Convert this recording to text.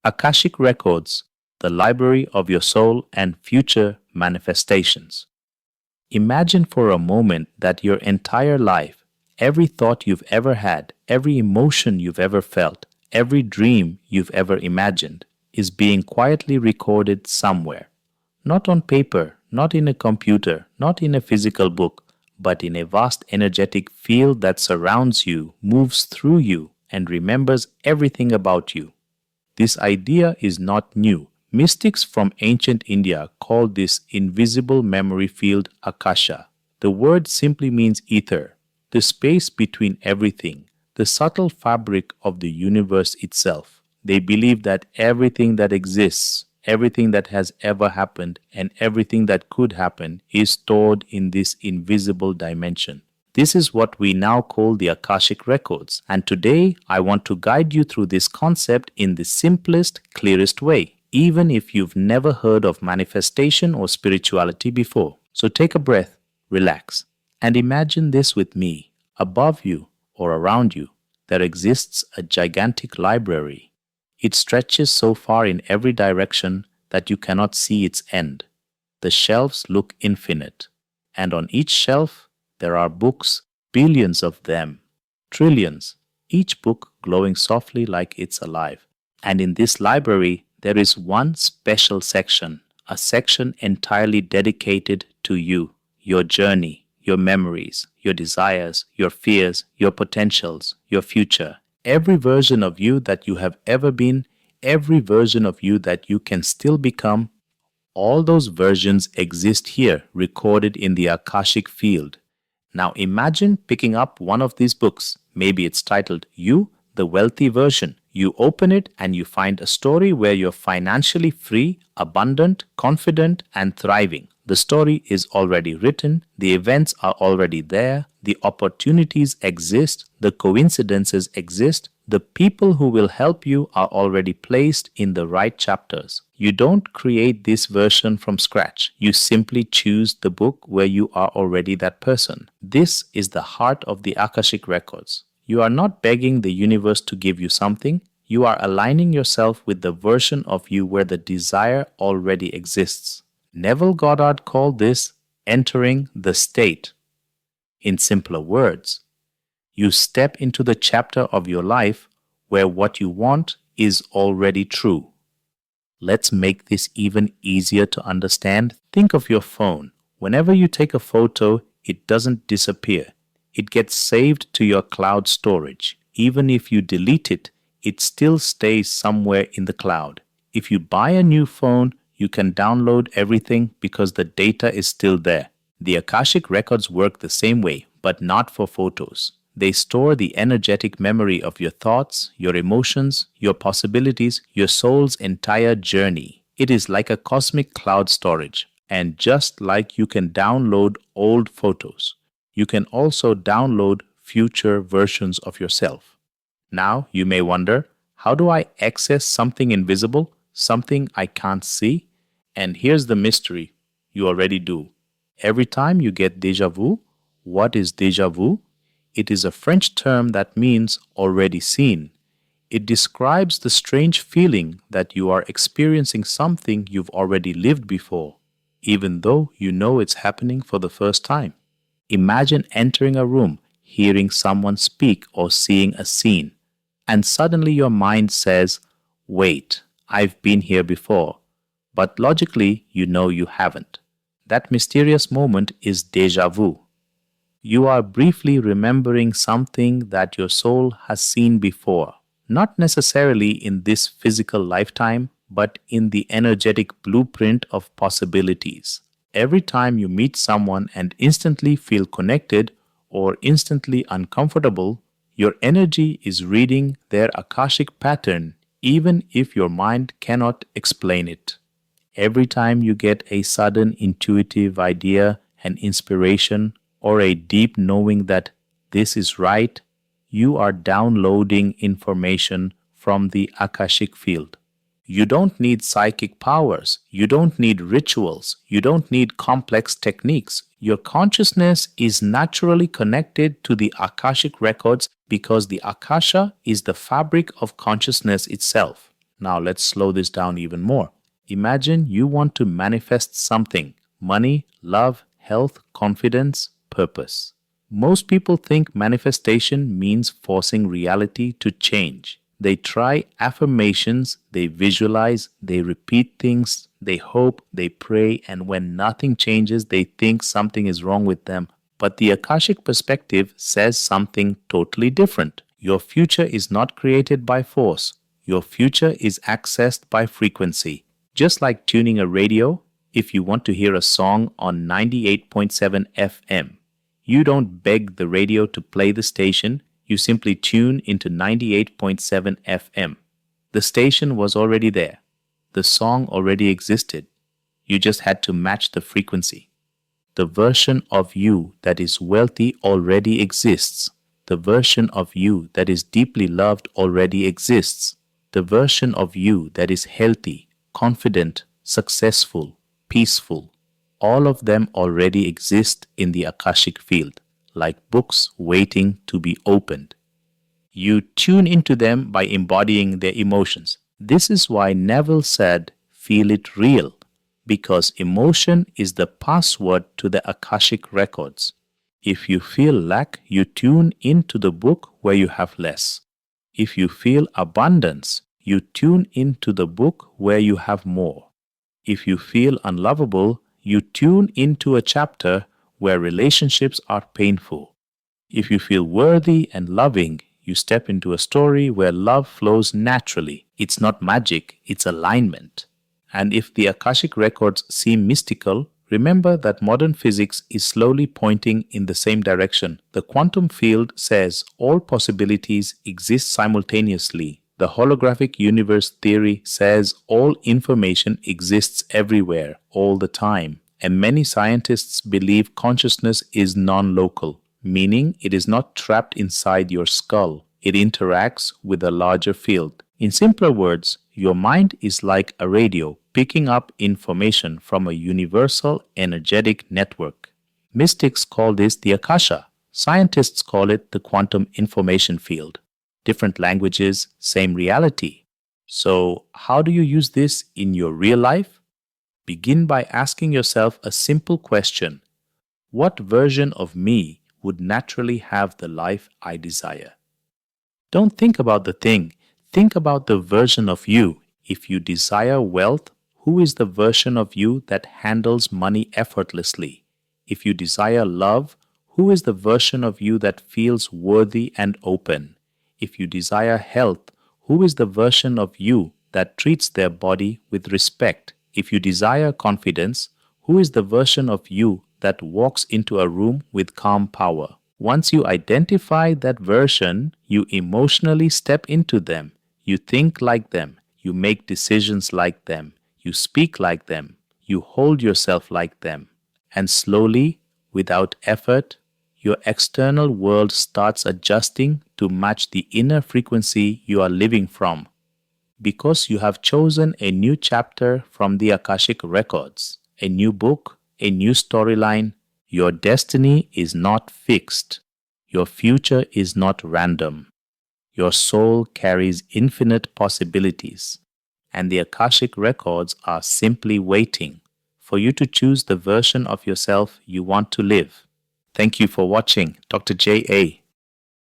Akashic Records, the library of your soul and future manifestations. Imagine for a moment that your entire life, every thought you've ever had, every emotion you've ever felt, every dream you've ever imagined, is being quietly recorded somewhere. Not on paper, not in a computer, not in a physical book, but in a vast energetic field that surrounds you, moves through you, and remembers everything about you. This idea is not new. Mystics from ancient India called this invisible memory field Akasha. The word simply means ether, the space between everything, the subtle fabric of the universe itself. They believe that everything that exists, everything that has ever happened, and everything that could happen is stored in this invisible dimension. This is what we now call the Akashic Records, and today I want to guide you through this concept in the simplest, clearest way, even if you've never heard of manifestation or spirituality before. So take a breath, relax, and imagine this with me. Above you or around you, there exists a gigantic library. It stretches so far in every direction that you cannot see its end. The shelves look infinite, and on each shelf there are books, billions of them, trillions, each book glowing softly like it's alive. And in this library, there is one special section, a section entirely dedicated to you, your journey, your memories, your desires, your fears, your potentials, your future. Every version of you that you have ever been, every version of you that you can still become, all those versions exist here, recorded in the Akashic Field. Now imagine picking up one of these books. Maybe it's titled You, the Wealthy Version. You open it and you find a story where you're financially free, abundant, confident, and thriving. The story is already written, the events are already there, the opportunities exist, the coincidences exist, the people who will help you are already placed in the right chapters. You don't create this version from scratch. You simply choose the book where you are already that person. This is the heart of the Akashic Records. You are not begging the universe to give you something. You are aligning yourself with the version of you where the desire already exists. Neville Goddard called this entering the state. In simpler words, you step into the chapter of your life where what you want is already true. Let's make this even easier to understand. Think of your phone. Whenever you take a photo, it doesn't disappear. It gets saved to your cloud storage. Even if you delete it, it still stays somewhere in the cloud. If you buy a new phone, you can download everything because the data is still there. The Akashic Records work the same way, but not for photos. They store the energetic memory of your thoughts, your emotions, your possibilities, your soul's entire journey. It is like a cosmic cloud storage. And just like you can download old photos, you can also download future versions of yourself. Now, you may wonder, how do I access something invisible, something I can't see? And here's the mystery. You already do. Every time you get déjà vu, what is déjà vu? It is a French term that means already seen. It describes the strange feeling that you are experiencing something you've already lived before, even though you know it's happening for the first time. Imagine entering a room, hearing someone speak or seeing a scene, and suddenly your mind says, "Wait, I've been here before." But logically, you know you haven't. That mysterious moment is déjà vu. You are briefly remembering something that your soul has seen before, not necessarily in this physical lifetime, but in the energetic blueprint of possibilities. Every time you meet someone and instantly feel connected or instantly uncomfortable, your energy is reading their Akashic pattern, even if your mind cannot explain it. Every time you get a sudden intuitive idea, an inspiration, or a deep knowing that this is right, you are downloading information from the Akashic Field. You don't need psychic powers. You don't need rituals. You don't need complex techniques. Your consciousness is naturally connected to the Akashic Records because the Akasha is the fabric of consciousness itself. Now let's slow this down even more. Imagine you want to manifest something: money, love, health, confidence, purpose. Most people think manifestation means forcing reality to change. They try affirmations, they visualize, they repeat things, they hope, they pray, and when nothing changes, they think something is wrong with them. But the Akashic perspective says something totally different. Your future is not created by force. Your future is accessed by frequency. Just like tuning a radio, if you want to hear a song on 98.7 FM, you don't beg the radio to play the station, you simply tune into 98.7 FM. The station was already there. The song already existed. You just had to match the frequency. The version of you that is wealthy already exists. The version of you that is deeply loved already exists. The version of you that is healthy, confident, successful, peaceful, all of them already exist in the Akashic Field, like books waiting to be opened. You tune into them by embodying their emotions. This is why Neville said, "Feel it real," because emotion is the password to the Akashic Records. If you feel lack, you tune into the book where you have less. If you feel abundance, you tune into the book where you have more. If you feel unlovable, you tune into a chapter where relationships are painful. If you feel worthy and loving, you step into a story where love flows naturally. It's not magic, it's alignment. And if the Akashic Records seem mystical, remember that modern physics is slowly pointing in the same direction. The quantum field says all possibilities exist simultaneously. The holographic universe theory says all information exists everywhere, all the time. And many scientists believe consciousness is non-local, meaning it is not trapped inside your skull. It interacts with a larger field. In simpler words, your mind is like a radio picking up information from a universal energetic network. Mystics call this the Akasha. Scientists call it the quantum information field. Different languages, same reality. So, how do you use this in your real life? Begin by asking yourself a simple question: what version of me would naturally have the life I desire? Don't think about the thing, think about the version of you. If you desire wealth, who is the version of you that handles money effortlessly? If you desire love, who is the version of you that feels worthy and open? If you desire health, who is the version of you that treats their body with respect? If you desire confidence, who is the version of you that walks into a room with calm power? Once you identify that version, you emotionally step into them. You think like them. You make decisions like them. You speak like them. You hold yourself like them. And slowly, without effort, your external world starts adjusting to match the inner frequency you are living from. Because you have chosen a new chapter from the Akashic Records, a new book, a new storyline, your destiny is not fixed. Your future is not random. Your soul carries infinite possibilities, and the Akashic Records are simply waiting for you to choose the version of yourself you want to live. Thank you for watching. Dr. J.A.